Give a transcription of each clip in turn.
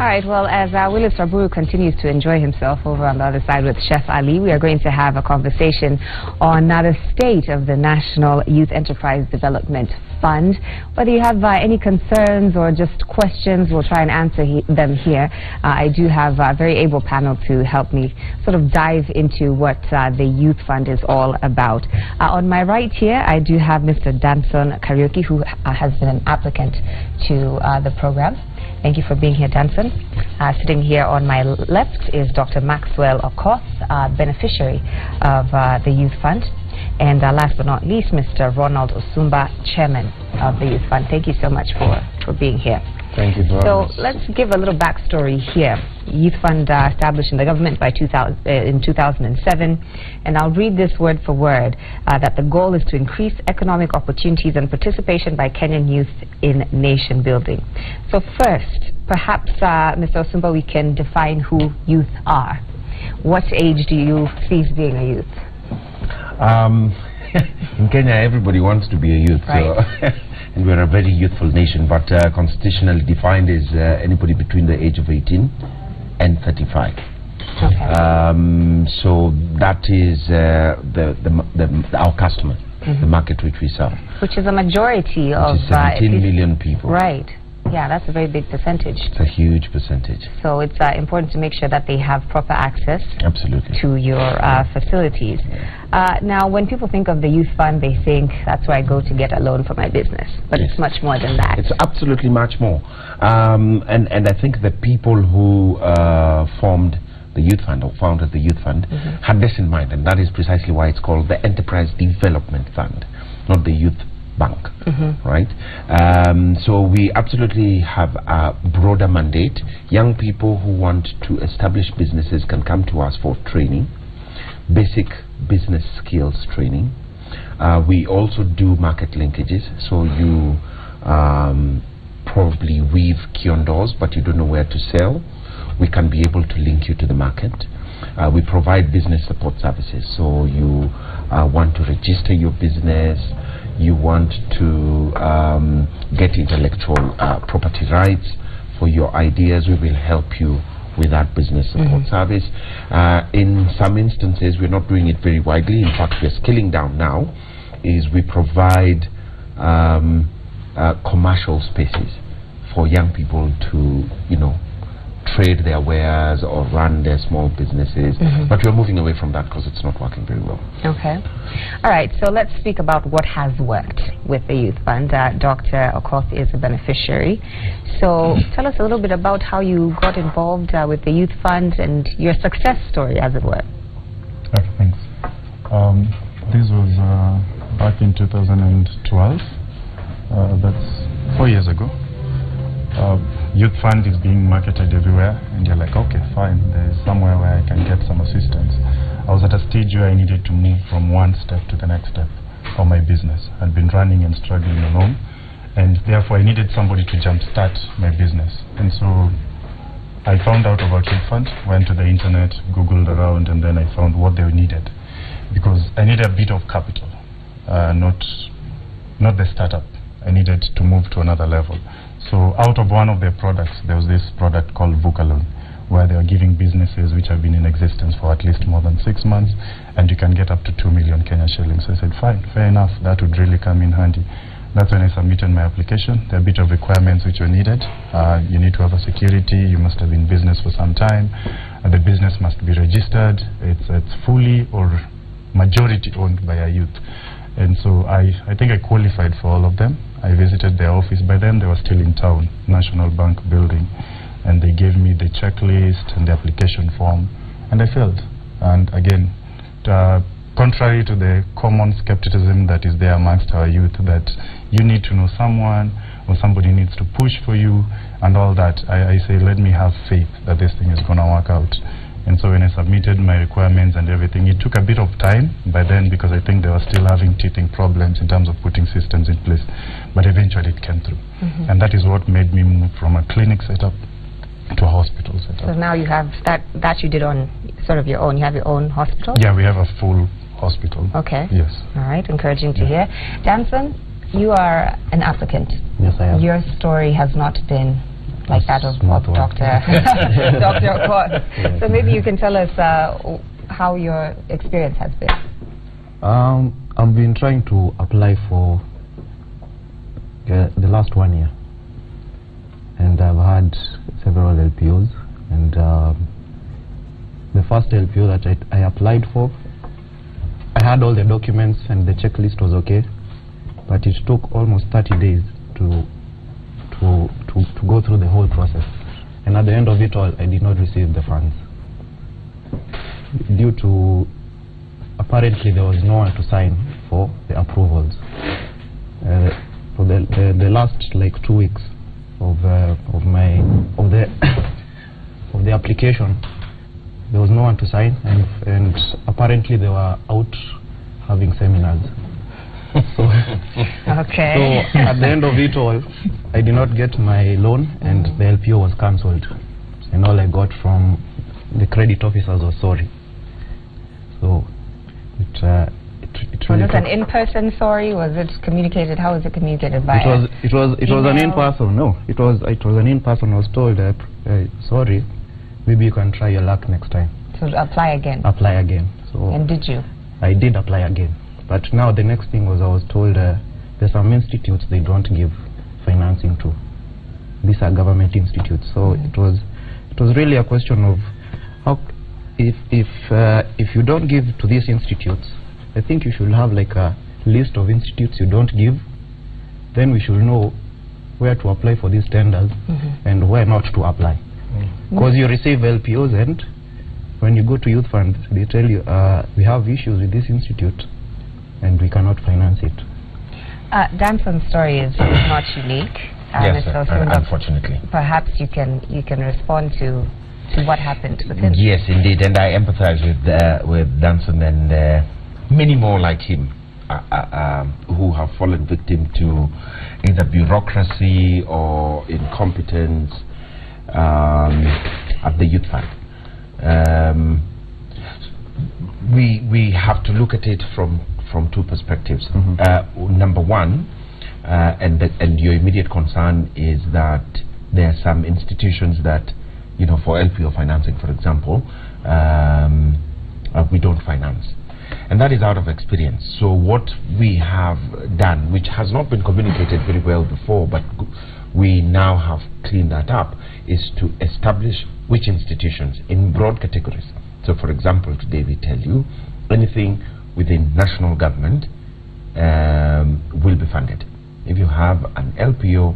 All right, well, as Willis Raburu continues to enjoy himself over on the other side with Chef Ali, we are going to have a conversation on the state of the National Youth Enterprise Development Fund. Whether you have any concerns or just questions, we'll try and answer them here. I do have a very able panel to help me sort of dive into what the Youth Fund is all about. On my right here, I do have Mr. Danson Kariuki, who has been an applicant to the program. Thank you for being here, Danson. Sitting here on my left is Dr. Maxwell Okoth, beneficiary of the Youth Fund. And last but not least, Mr. Ronald Osumba, chairman of the Youth Fund. Thank you so much for being here. Thank you for So let's give a little backstory here. Youth Fund established in the government by in 2007, and I'll read this word for word, that the goal is to increase economic opportunities and participation by Kenyan youth in nation building. So first, perhaps, Mr. Osumba, we can define who youth are. What age do you see as being a youth? In Kenya, everybody wants to be a youth, right. So and we're a very youthful nation, but constitutionally defined is anybody between the age of 18 and 35. Okay. So that is our customer, the market which we serve. Which is a majority of 17 million people. Right. Yeah, that's a very big percentage. It's a huge percentage. So it's important to make sure that they have proper access Absolutely. to your facilities. Now, when people think of the Youth Fund, they think that's where I go to get a loan for my business. But Yes. it's much more than that. It's absolutely much more. And I think the people who formed the Youth Fund or founded the Youth Fund had this in mind, and that is precisely why it's called the Enterprise Development Fund, not the Youth Bank, right? So we absolutely have a broader mandate. Young people who want to establish businesses can come to us for training, basic business skills training. We also do market linkages, so you probably weave kiondos but you don't know where to sell. We can be able to link you to the market. We provide business support services, so you want to register your business, you want to get intellectual property rights for your ideas, we will help you with that business support service. In some instances, we're not doing it very widely. In fact, we're scaling down now, is we provide commercial spaces for young people to, trade their wares or run their small businesses, but we're moving away from that because it's not working very well. Okay. All right, so let's speak about what has worked with the Youth Fund. Dr. Okoth is a beneficiary. So tell us a little bit about how you got involved with the Youth Fund and your success story, as it were. Okay, thanks. This was back in 2012. That's 4 years ago. Youth Fund is being marketed everywhere, and you're like, okay, fine, there's somewhere where I can get some assistance. I was at a stage where I needed to move from one step to the next step for my business. I'd been running and struggling alone, and therefore I needed somebody to jumpstart my business. And so I found out about Youth Fund, went to the internet, googled around, and then I found what they needed, because I needed a bit of capital, not the startup. I needed to move to another level. So out of one of their products, there was this product called VUCA Loan, where they are giving businesses which have been in existence for at least more than 6 months, and you can get up to 2 million Kenya shillings. So I said, fine, fair enough, that would really come in handy. That's when I submitted my application. There are a bit of requirements which were needed. You need to have a security, you must have been in business for some time, the business must be registered, it's fully or majority owned by a youth. And so I think I qualified for all of them. I visited their office. By then they were still in town, National Bank building, and they gave me the checklist and the application form, and I failed. And again, contrary to the common skepticism that is there amongst our youth, that you need to know someone or somebody needs to push for you and all that, I say, let me have faith that this thing is going to work out. And so when I submitted my requirements and everything, it took a bit of time by then, because I think they were still having teething problems in terms of putting systems in place. But eventually it came through. And that is what made me move from a clinic setup to a hospital setup. So now you have that you did on sort of your own. You have your own hospital? Yeah, we have a full hospital. Okay. Yes. All right, encouraging to hear. Danson, you are an applicant. Yes, I am. Your story has not been like that of Dr. Dr. Okoth. Yes. So maybe you can tell us how your experience has been. I've been trying to apply for the last 1 year, and I've had several LPOs, and the first LPO that I applied for, I had all the documents and the checklist was okay, but it took almost 30 days to go through the whole process, and at the end of it all I did not receive the funds due to apparently there was no one to sign for the approvals. For the last like 2 weeks of the application, there was no one to sign, and apparently they were out having seminars. So, okay. So at the end of it all, I did not get my loan, and the LPO was cancelled, and all I got from the credit officers was sorry. So it was it an in-person sorry? Was it communicated? How was it communicated by? It was an in-person. No, it was an in-person. I was told sorry, maybe you can try your luck next time. So apply again. Apply again. So and did you? I did apply again, but now the next thing was I was told there's some institutes they don't give financing to. These are government institutes. So it was really a question of how if you don't give to these institutes, I think you should have like a list of institutes you don't give. Then we should know where to apply for these tenders and where not to apply. Because you receive LPOs, and when you go to Youth Fund, they tell you we have issues with this institute and we cannot finance it. Danson's story is not unique. Yes, unfortunately. Perhaps you can respond to what happened with him. Yes, indeed, and I empathize with Danson and many more like him who have fallen victim to either bureaucracy or incompetence at the Youth Fund. We have to look at it from two perspectives. Number one, and your immediate concern is that there are some institutions that, for LPO financing, for example, we don't finance. And that is out of experience. So what we have done, which has not been communicated very well before, but we now have cleaned that up, is to establish which institutions in broad categories. So for example, today we tell you anything within national government will be funded. If you have an LPO,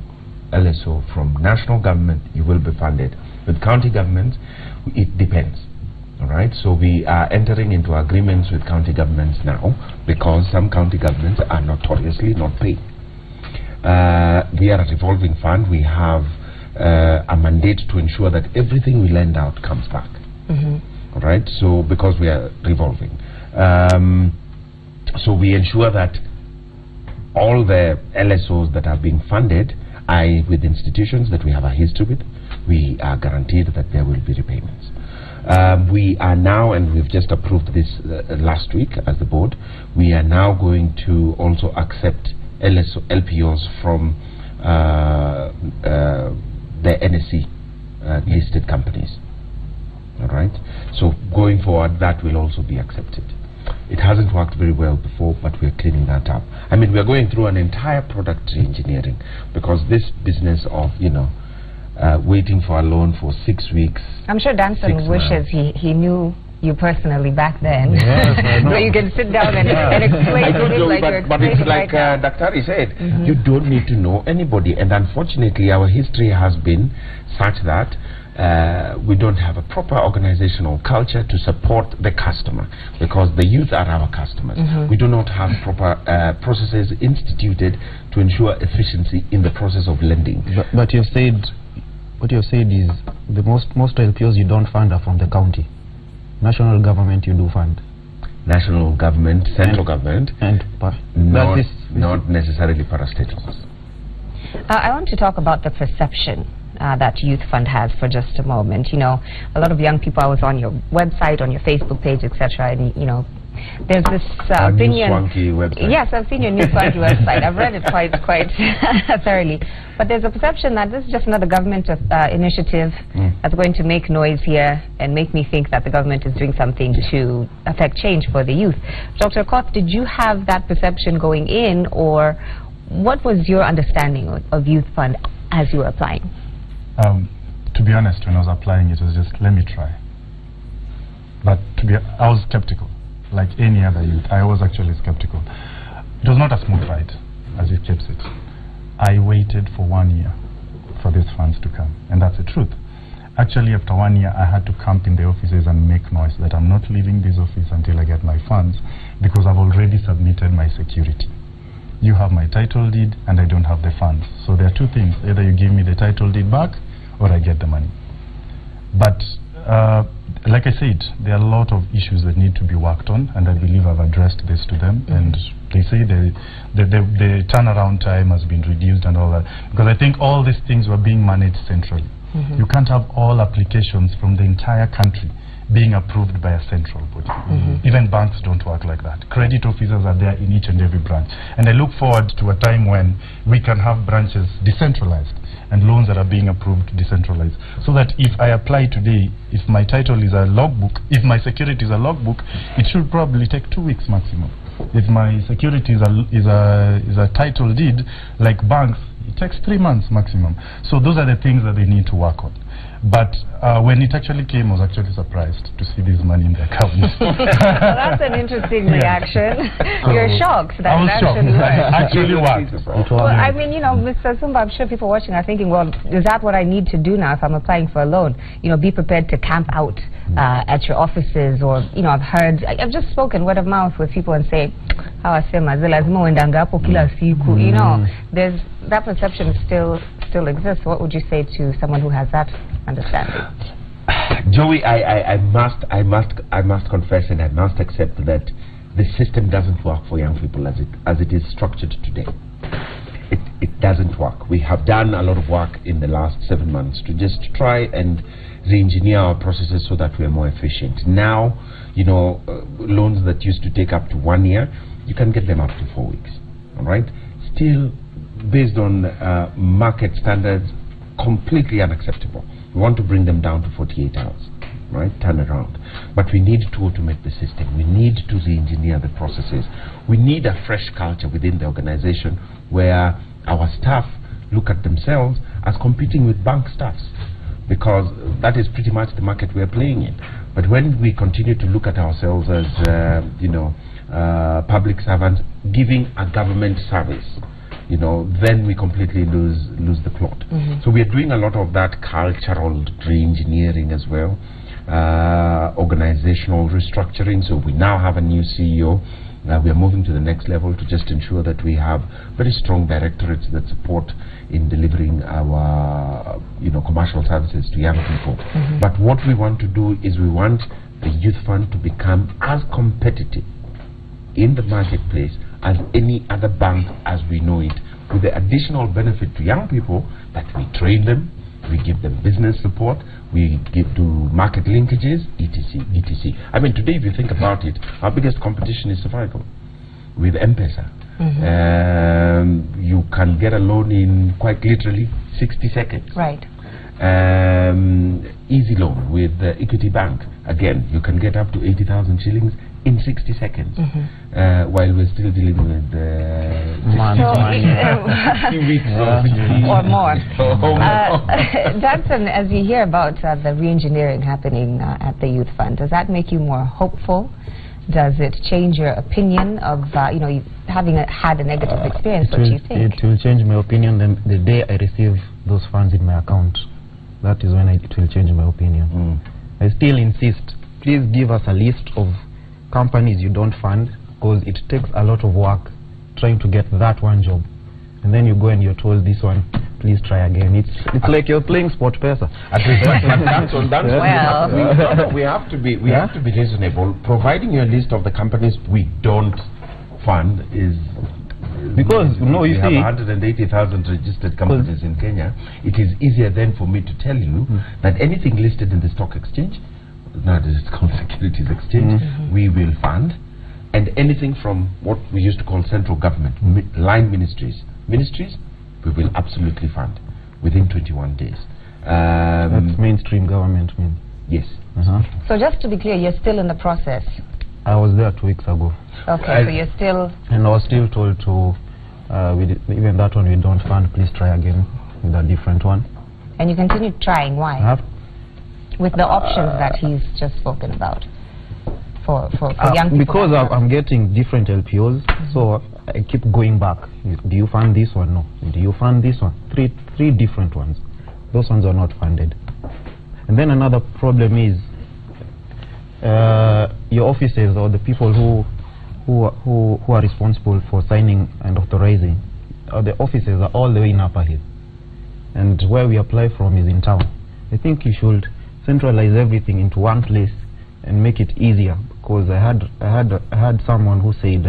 LSO from national government, you will be funded. With county governments, it depends. All right, so we are entering into agreements with county governments now, because some county governments are notoriously not paying. We are a revolving fund. We have a mandate to ensure that everything we lend out comes back. All right, so because we are revolving, so we ensure that all the LSOs that are being funded are with institutions that we have a history with. We are guaranteed that there will be repayments. We are now, and we've just approved this last week as the board, we are now going to also accept LPOs from the NSE listed companies. All right, so going forward that will also be accepted. It hasn't worked very well before, but we're cleaning that up. I mean, we're going through an entire product re-engineering, because this business of waiting for a loan for 6 weeks. I'm sure Danson wishes he knew you personally back then. Yes, I know. So you can sit down and explain to him like you're but it's explaining like right now. Dr. said, you don't need to know anybody, and unfortunately our history has been such that we don't have a proper organizational culture to support the customer, because the youth are our customers. We do not have proper processes instituted to ensure efficiency in the process of lending. But you've said, what you've said is the most LPOs you don't fund are from the county. National government you do fund. National government, central government, and not necessarily parastatals. I want to talk about the perception that Youth Fund has for just a moment. A lot of young people, I was on your website, on your Facebook page, etc., and There's this New opinion. swanky website. Yes, I've seen your new swanky website. I've read it quite thoroughly. But there's a perception that this is just another government initiative that's going to make noise here and make me think that the government is doing something to affect change for the youth. Dr. Okoth, did you have that perception going in, or what was your understanding of Youth Fund as you were applying? To be honest, when I was applying, it was just, let me try. But I was skeptical. Like any other youth, I was actually skeptical. It was not a smooth ride, as it keeps it. I waited for 1 year for these funds to come, and that's the truth. Actually, after 1 year, I had to camp in the offices and make noise that I'm not leaving this office until I get my funds, because I've already submitted my security. You have my title deed, and I don't have the funds. So there are two things. Either you give me the title deed back, or I get the money. But like I said, there are a lot of issues that need to be worked on, and I believe I've addressed this to them. And they say the turnaround time has been reduced and all that, because I think all these things were being managed centrally. You can't have all applications from the entire country being approved by a central body. Even banks don't work like that. Credit officers are there in each and every branch. And I look forward to a time when we can have branches decentralized and loans that are being approved decentralized. So that if I apply today, if my title is a logbook, if my security is a logbook, it should probably take 2 weeks maximum. If my security is a title deed, like banks, it takes 3 months maximum. So those are the things that they need to work on. But when it actually came, I was actually surprised to see this money in the account. Well, that's an interesting reaction. You're shocked that I was it shocked. actually worked. Actually worked. Well, I mean, you know, Mr. Zumba, I'm sure people watching are thinking, well, is that what I need to do now if I'm applying for a loan? You know, be prepared to camp out at your offices, or, you know, I've just spoken word of mouth with people and say, you know, there's that perception still exists. What would you say to someone who has that understanding? Joey, I must confess and I must accept that the system doesn't work for young people as it is structured today. It doesn't work. We have done a lot of work in the last 7 months to just try and re-engineer our processes so that we are more efficient. Now, you know, loans that used to take up to 1 year, you can get them up to 4 weeks. All right? Still, based on market standards, completely unacceptable. We want to bring them down to 48 hours, right? Turn around. But we need to automate the system. We need to re-engineer the processes. We need a fresh culture within the organization where our staff look at themselves as competing with bank staffs, because that is pretty much the market we are playing in. But when we continue to look at ourselves as, you know, public servants giving a government service, you know, then we completely lose the plot. So we are doing a lot of that cultural re-engineering as well, organizational restructuring. So we now have a new CEO. We are moving to the next level to just ensure that we have very strong directorates that support in delivering our, you know, commercial services to young people. But what we want to do is we want the Youth Fund to become as competitive in the marketplace as any other bank as we know it, with the additional benefit to young people that we train them, we give them business support, we do market linkages, etc, etc. I mean, today if you think about it, our biggest competition is Safaricom with M-Pesa. You can get a loan in quite literally 60 seconds. Right. Easy loan with Equity Bank. Again, you can get up to 80,000 shillings in 60 seconds, while we're still dealing with weeks or more. Danson, as you hear about the re-engineering happening at the Youth Fund, does that make you more hopeful? Does it change your opinion of, you know, having had a negative experience? What do you think? It will change my opinion the day I receive those funds in my account. That is when it will change my opinion. I still insist, please give us a list of companies you don't fund, because it takes a lot of work trying to get that one job, and then you go and you're told this one, please try again. It's like you're playing sport pesa. We have to be reasonable. Providing you a list of the companies we don't fund is because you have see 180,000 registered companies in Kenya. It is easier then for me to tell you that anything listed in the stock exchange, not as it's called Securities Exchange, we will fund. And anything from what we used to call central government, line ministries, we will absolutely fund within 21 days. That's mainstream government, mean? Yes. So just to be clear, you're still in the process? I was there 2 weeks ago. Okay, so you're still... And I was still told to, even that one we don't fund, please try again with a different one. And you continue trying, why? With the options that he's just spoken about for young people. Because I'm getting different LPOs, so I keep going back. Do you fund this one? No. Do you fund this one? Three different ones. Those ones are not funded. And then another problem is your officers or the people who are responsible for signing and authorizing, the officers are all the way in Upper Hill, and where we apply from is in town. I think you should centralize everything into one place and make it easier, because I had someone who said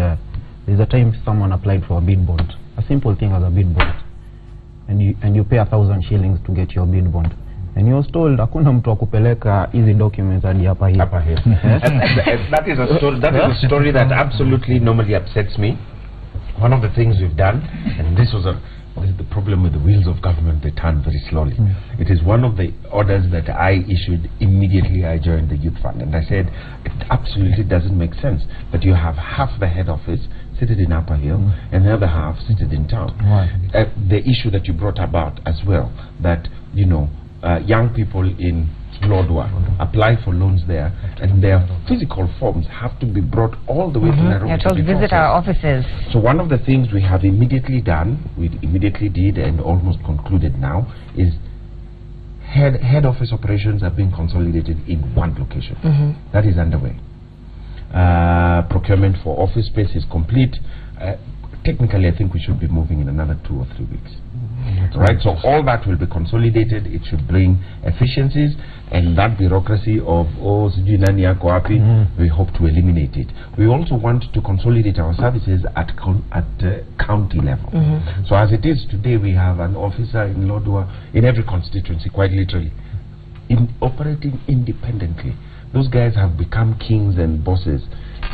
there's a time someone applied for a bid bond, a simple thing as a bid bond, and you pay 1,000 shillings to get your bid bond. And he was told, hakuna mtu akupeleka hizi documents hadi hapa hivi. That is a story that absolutely normally upsets me. One of the things we've done, and this is the problem with the wheels of government, they turn very slowly. It is one of the orders that I issued immediately I joined the Youth Fund, and I said it absolutely doesn't make sense that you have half the head office seated in Upper Hill and the other half seated in town. The issue that you brought about as well, that young people in Lodwar apply for loans there, and their physical forms have to be brought all the way to Nairobi. You're told to visit our offices. So one of the things we have immediately done, we immediately did and almost concluded now, is head office operations are being consolidated in one location. That is underway. Procurement for office space is complete. Technically, I think we should be moving in another 2 or 3 weeks. Right, so all that will be consolidated. It should bring efficiencies, and that bureaucracy of we hope to eliminate it. We also want to consolidate our services at county level. So as it is today, we have an officer in Lodwar in every constituency, quite literally, operating independently. Those guys have become kings and bosses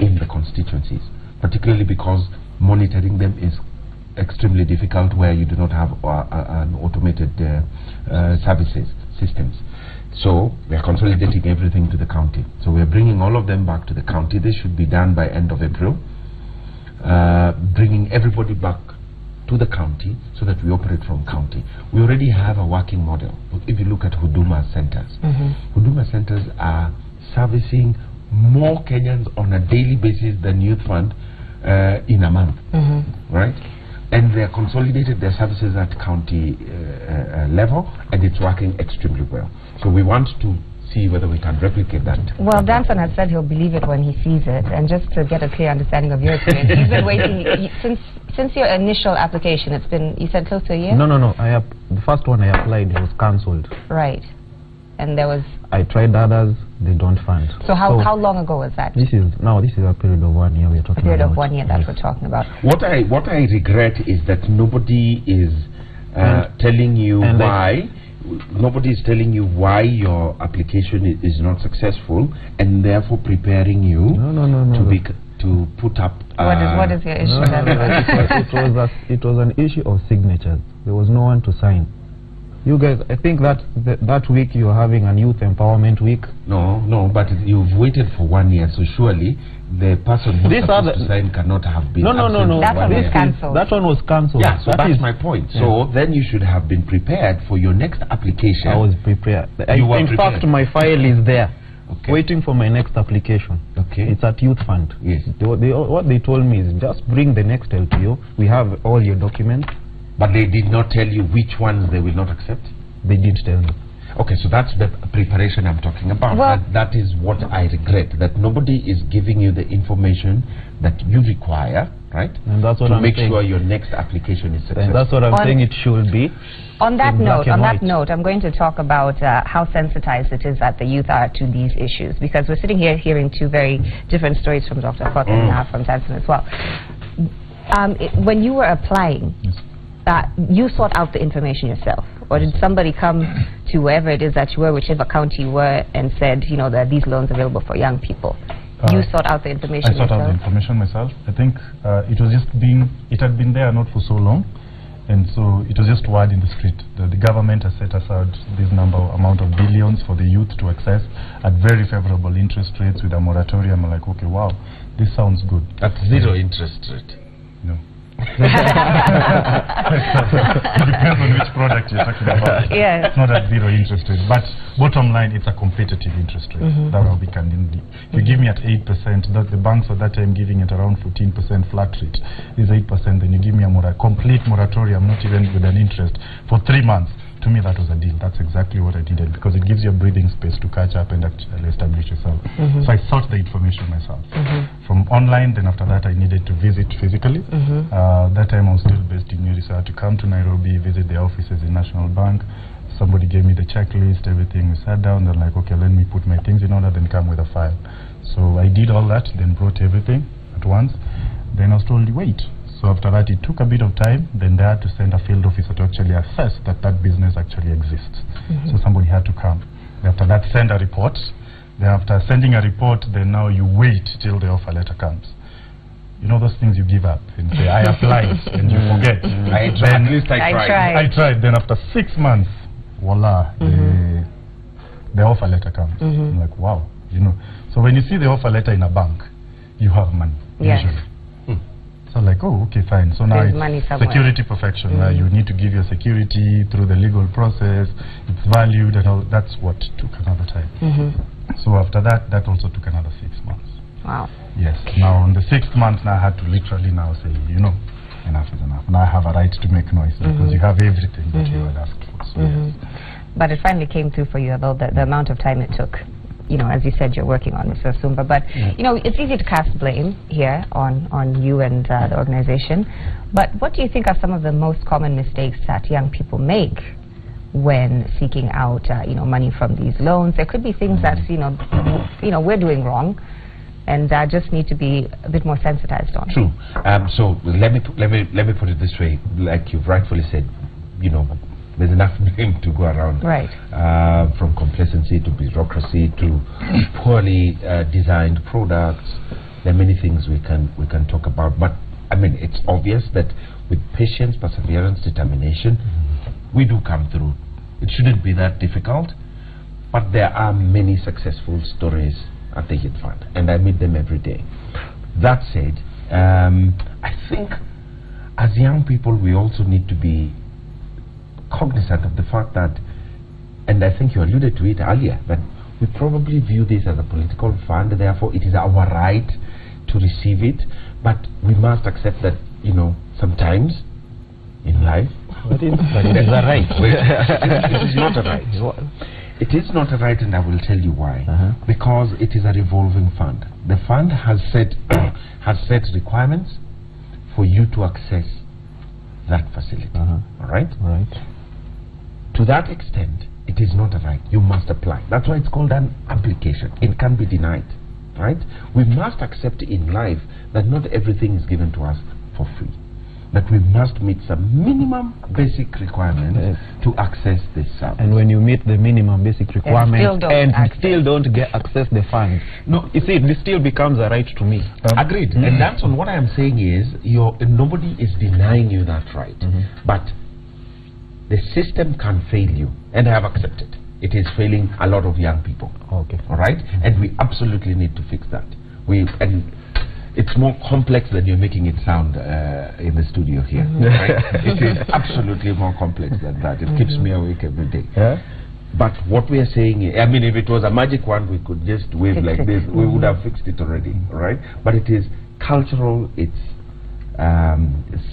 in the constituencies, particularly because monitoring them is extremely difficult where you do not have an automated services systems. So we are consolidating everything to the county. So we are bringing all of them back to the county. This should be done by end of April. Bringing everybody back to the county so that we operate from county. We already have a working model. If you look at Huduma centers, Huduma centers are servicing more Kenyans on a daily basis than Youth Fund in a month, right? And they are consolidated their services at county level, and it's working extremely well. So we want to see whether we can replicate that. Well, Danson has said he'll believe it when he sees it, and just to get a clear understanding of your experience, he's been waiting since your initial application. It's been, you said, close to a year? No. The first one I applied was cancelled. Right. And there was... I tried others, they don't fund. So how long ago was that? This is a period of 1 year we're talking about. A period of 1 year that we're talking about. What I regret is that nobody is telling you why. Nobody is telling you why your application is not successful, and therefore preparing you to put up. What is your issue? It was an issue of signatures. There was no one to sign. You guys, I think that week you are having a youth empowerment week. No, but you've waited for 1 year, so surely the person who's supposed to sign cannot have been. No. That one was cancelled. That one was cancelled. Yeah, so that's my point. Yeah. So then you should have been prepared for your next application. I was prepared. In fact, my file is there, waiting for my next application. It's at Youth Fund. Yes. What they told me is just bring the next LTO. We have all your documents. But they did not tell you which ones they will not accept? They did tell me. Okay, so that's the preparation I'm talking about. Well, that is what I regret, that nobody is giving you the information that you require, right? And that's what to I'm make saying. sure your next application is successful. And that's what I'm saying it should be. On that note, I'm going to talk about how sensitized it is that the youth are to these issues, because we're sitting here hearing two very different stories from Dr. Koth and now from Danson as well. When you were applying, you sought out the information yourself, or did somebody come to wherever it is that you were, whichever county you were, and said, there are these loans available for young people? You sought out the information I sought out the information myself. I think it had been there not for so long, and so it was just word in the street. The government has set aside this amount of billions for the youth to access at very favorable interest rates with a moratorium. I'm like, okay, wow, this sounds good. At zero interest rate? No. It depends on which product you're talking about. Yes. It's not at zero interest rate, but bottom line, it's a competitive interest rate. That will be candidly. If you give me at 8%, that the banks at that time giving it around 14% flat rate is 8%. Then you give me a complete moratorium, not even with an interest, for 3 months. To me, that was a deal. That's exactly what I needed, because it gives you a breathing space to catch up and actually establish yourself. So I sought the information myself from online. Then after that, I needed to visit physically. That time I was still based in Nyeri, so I had to come to Nairobi, visit the offices in National Bank. Somebody gave me the checklist, everything. We sat down. They're like, okay, let me put my things in order, then come with a file. So I did all that, then brought everything at once. Then I was told, wait. So after that, it took a bit of time. Then they had to send a field officer to actually assess that business actually exists. So somebody had to come. After that, send a report. Then after sending a report, then now you wait till the offer letter comes. You know those things you give up and say, I applied, and you forget. At least I tried. I tried. Then after 6 months, voila, the offer letter comes. I'm like, wow, you know. So when you see the offer letter in a bank, you have money, usually. So like, oh, okay, fine. So now it's security perfection, where you need to give your security through the legal process. It's valued and all. That's what took another time. So after that, that also took another 6 months. Wow. Yes. Now on the 6th month, now I had to literally now say, you know, enough is enough. Now I have a right to make noise because you have everything that you had asked for. So yes. But it finally came through for you, although the amount of time it took. You know, as you said, you're working on Mr. Sumba, but you know, it's easy to cast blame here on you and the organization. But what do you think are some of the most common mistakes that young people make when seeking out, you know, money from these loans? There could be things that you know we're doing wrong, and just need to be a bit more sensitized on. True. So let me put it this way, like you've rightfully said, you know, there's enough blame to go around. Right. From complacency to bureaucracy to poorly designed products. There are many things we can talk about. But I mean, it's obvious that with patience, perseverance, determination, we do come through. It shouldn't be that difficult. But there are many successful stories at the Youth Fund, and I meet them every day. That said, I think as young people, we also need to be cognizant of the fact that, and I think you alluded to it earlier, that we probably view this as a political fund, therefore it is our right to receive it, but we must accept that, you know, sometimes in life, but it is a right. It is not a right. It is not a right, and I will tell you why. Because it is a revolving fund. The fund has set requirements for you to access that facility. All right? Right. To that extent, it is not a right. You must apply. That's why it's called an application. It can be denied. Right? We must accept in life that not everything is given to us for free. That we must meet some minimum basic requirements to access this service. And when you meet the minimum basic requirements and still don't get access the funds, no, you see, this still becomes a right to me. Agreed. And that's what I am saying is, nobody is denying you that right. But the system can fail you, and I have accepted. It is failing a lot of young people. Okay. All right? And we absolutely need to fix that. It's more complex than you're making it sound in the studio here. Right? It is absolutely more complex than that. It keeps me awake every day. But what we are saying is, I mean, if it was a magic wand, we could just wave like this, we would have fixed it already. Right? But it is cultural, it's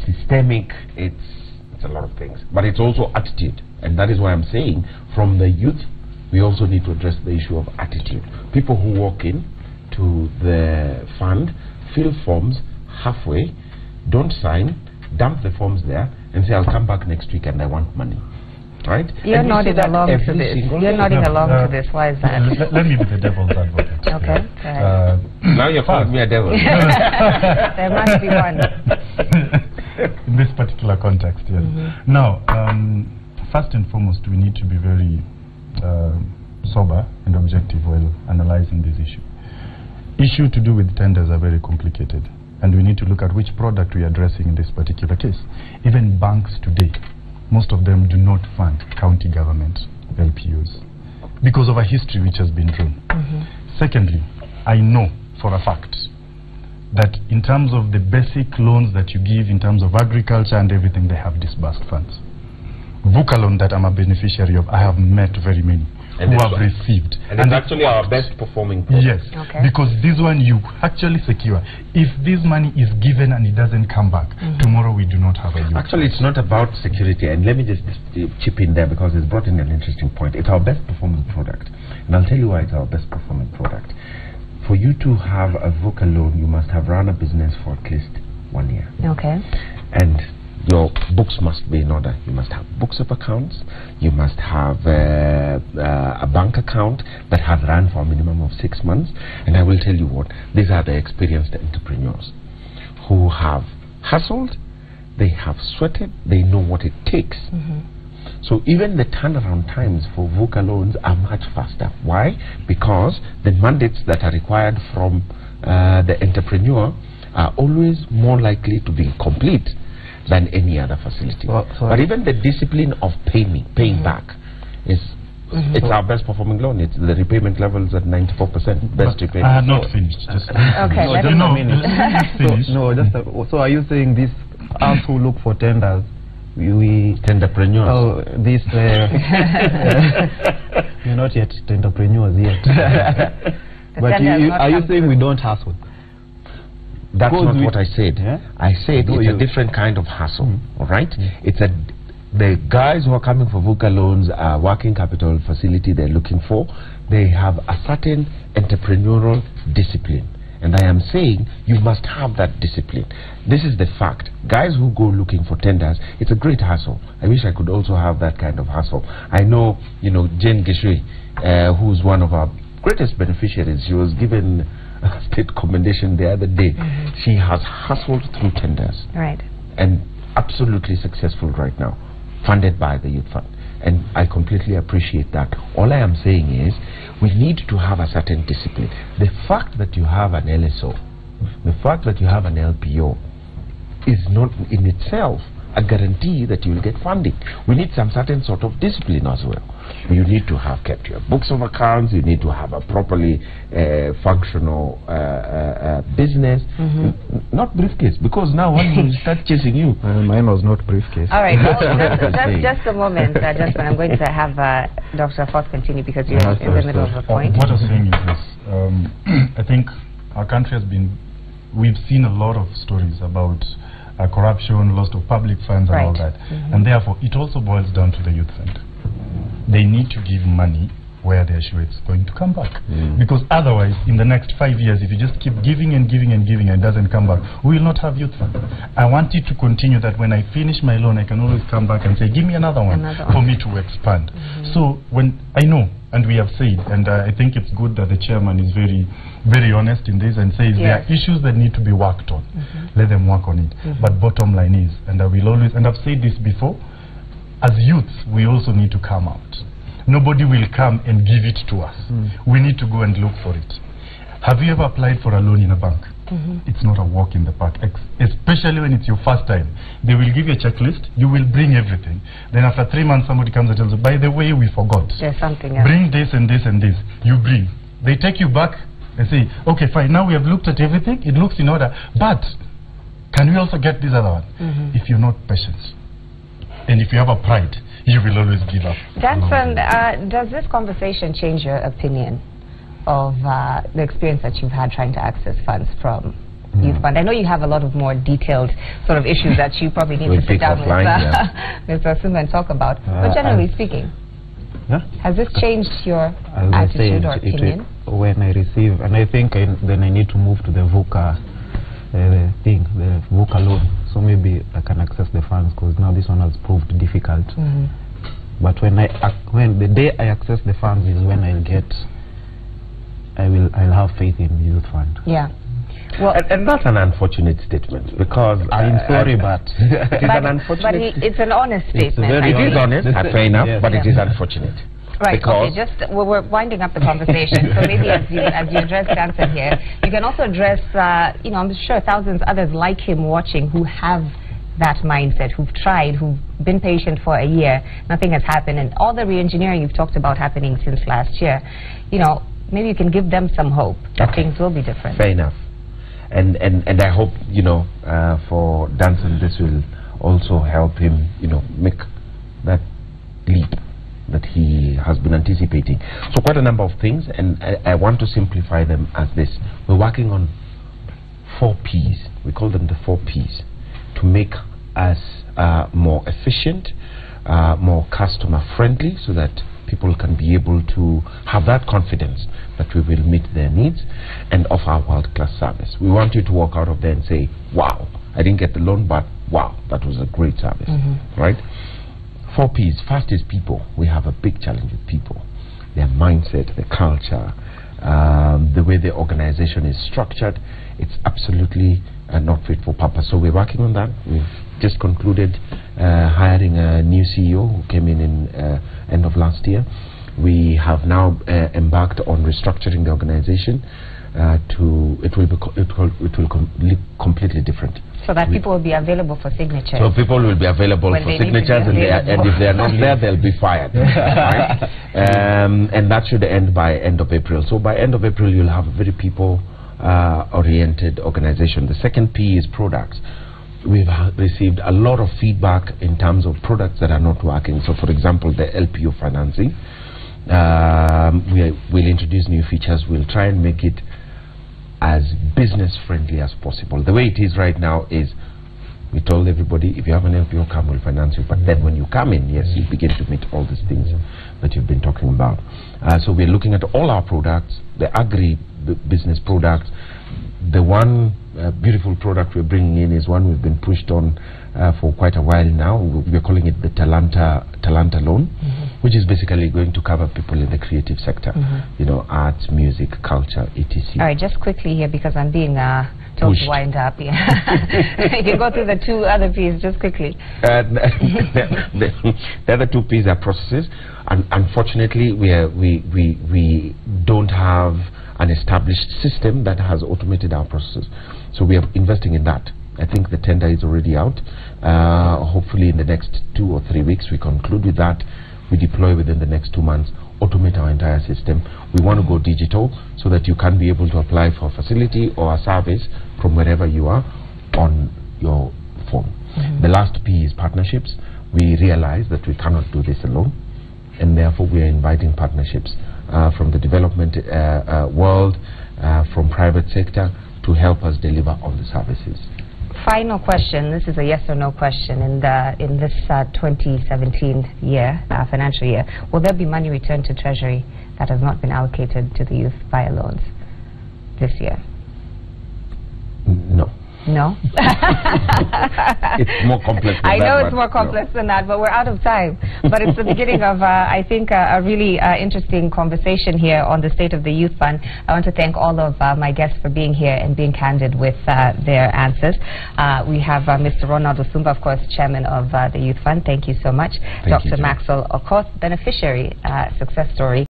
systemic, it's a lot of things. But it's also attitude. And that is why I'm saying, from the youth, we also need to address the issue of attitude. People who walk in to the fund, fill forms halfway, don't sign, dump the forms there, and say, I'll come back next week and I want money. Right? You're nodding along to this. You're nodding along to this. Why is that? Let me be the devil's advocate. Okay. Now you're calling me a devil. There must be one. In this particular context, yes. Now, first and foremost, we need to be very sober and objective while analyzing this issue. issue to do with tenders are very complicated, and we need to look at which product we are addressing in this particular case. Even banks today, most of them do not fund county government LPOs because of a history which has been drawn. Secondly, I know for a fact that in terms of the basic loans that you give in terms of agriculture and everything, they have disbursed funds. VUCA loan that I'm a beneficiary of, I have met very many who have received. And it's actually our best performing product. Yes, because this one you actually secure. If this money is given and it doesn't come back, tomorrow we do not have a youth. Actually, it's not about security, and let me just chip in there because it's brought in an interesting point. It's our best performing product, and I'll tell you why it's our best performing product. For you to have a VUCA loan, you must have run a business for at least 1 year. Okay. And your books must be in order. You must have books of accounts. You must have a bank account that has run for a minimum of 6 months. And I will tell you what, these are the experienced entrepreneurs who have hustled, they have sweated, they know what it takes. So even the turnaround times for VUCA loans are much faster. Why? Because the mandates that are required from the entrepreneur are always more likely to be complete than any other facility. But even the discipline of paying back is it's our best performing loan. It's the repayment levels at 94% best repayment. I have not finished. Just okay, no, just a minute. So are you saying this us who look for tenders, we tenderpreneurs? Oh, this we're not yet tenderpreneurs yet. But are you saying we don't hustle? That's not what I said. Yeah? I said it's a different kind of hustle. All right? It's the guys who are coming for VUCA loans are working capital facility they're looking for. They have a certain entrepreneurial discipline. And I am saying you must have that discipline. This is the fact. Guys who go looking for tenders, it's a great hustle. I wish I could also have that kind of hustle. I know, Jane Gishwe, who's one of our greatest beneficiaries. She was given a state commendation the other day. She has hustled through tenders. Right. And absolutely successful right now, funded by the Youth Fund. And I completely appreciate that. All I am saying is we need to have a certain discipline. The fact that you have an LSO, the fact that you have an LPO is not in itself a guarantee that you will get funding. We need some certain sort of discipline as well. You need to have kept your books of accounts. You need to have a properly functional business, not briefcase. Because now when you start chasing you, mine was not briefcase. All right, just a moment. Just when I'm going to have Dr. Foss continue because you're in the middle of a point. What I'm saying is this: I think our country has been. We've seen a lot of stories about corruption, loss of public funds, and all that. And therefore, it also boils down to the Youth Fund. They need to give money where they're sure it's going to come back. Because otherwise, in the next 5 years, if you just keep giving and giving and giving and it doesn't come back, we will not have Youth Fund. I want it to continue that when I finish my loan, I can always come back and say, give me another one for me to expand. So when I know, and we have said, and I think it's good that the chairman is very, very honest in this and says there are issues that need to be worked on. Let them work on it. But bottom line is, and I will always, and I've said this before, as youths, we also need to come out. Nobody will come and give it to us. We need to go and look for it. Have you ever applied for a loan in a bank? It's not a walk in the park, especially when it's your first time. They will give you a checklist, you will bring everything. Then after 3 months, somebody comes and tells you, by the way, we forgot. There's something else. Bring this and this and this. You bring. They take you back and say, okay, fine, now we have looked at everything, it looks in order, but can we also get this other one? If you're not patient, and if you have a pride, you will always give up. Danson, does this conversation change your opinion of the experience that you've had trying to access funds from Youth Fund? I know you have a lot of more detailed sort of issues that you probably need to sit down with Mr. Sumba and talk about. But generally speaking, has this changed your attitude or opinion? When I receive, and I think then I need to move to the VUCA the VUCA loan. So maybe I can access the funds because now this one has proved difficult. But when the day I access the funds is when I'll have faith in the Youth Fund. Yeah. Well, and that's an unfortunate statement because I'm sorry, but it is an unfortunate. But it's an honest statement. It is honest, fair enough, but it is unfortunate. Right, because okay, just we're winding up the conversation, so maybe as you address Danson here, you can also address, you know, I'm sure thousands others like him watching who have that mindset, who've tried, who've been patient for a year, nothing has happened, and all the re-engineering you've talked about happening since last year, you know, maybe you can give them some hope that things will be different. Fair enough. And I hope, you know, for Danson, this will also help him, you know, make that leap that he has been anticipating. So quite a number of things, and I want to simplify them as this. We're working on 4 Ps. We call them the 4 Ps to make us more efficient, more customer friendly, so that people can be able to have that confidence that we will meet their needs and offer a world-class service. We want you to walk out of there and say, wow, I didn't get the loan, but wow, that was a great service, right? 4 Ps. First is people. We have a big challenge with people. Their mindset, their culture, the way the organization is structured, it's absolutely not fit for purpose. So we're working on that. We've just concluded hiring a new CEO who came in end of last year. We have now embarked on restructuring the organization it will look completely different. So that people will be available for signatures. So people will be available for signatures, and if they are not there, they'll be fired. Right? And that should end by end of April. So by end of April, you'll have a very people-oriented organization. The second P is products. We've received a lot of feedback in terms of products that are not working. So for example, the LPO financing. We'll introduce new features. We'll try and make it as business friendly as possible. The way it is right now is we told everybody, if you have an LPO, come, we'll finance you. But then when you come in, yes, you begin to meet all these things that you've been talking about. So we're looking at all our products, the agri-business products. The one beautiful product we're bringing in is one we've been pushed on for quite a while now. We're calling it the Talanta loan, which is basically going to cover people in the creative sector, you know, arts, music, culture, etc. All right, just quickly here, because I'm being told to wind up. Yeah. You can go through the 2 other Ps just quickly. The other 2 Ps are processes, and unfortunately we don't have an established system that has automated our processes. So we are investing in that. I think the tender is already out. Hopefully in the next 2 or 3 weeks we conclude with that. We deploy within the next 2 months, automate our entire system. We want to go digital so that you can be able to apply for a facility or a service from wherever you are on your phone. The last P is partnerships. We realize that we cannot do this alone, and therefore we are inviting partnerships from the development world, from private sector, to help us deliver on the services. Final question. This is a yes or no question. In this 2017 year, financial year, will there be money returned to Treasury that has not been allocated to the youth via loans this year? No. No? It's more complex than that. I know it's more complex than that, but we're out of time. But it's the beginning of, I think, a really interesting conversation here on the state of the Youth Fund. I want to thank all of my guests for being here and being candid with their answers. We have Mr. Ronald Osumba, of course, Chairman of the Youth Fund. Thank you so much. Thank you, Dr. Maxwell Okoth, beneficiary success story.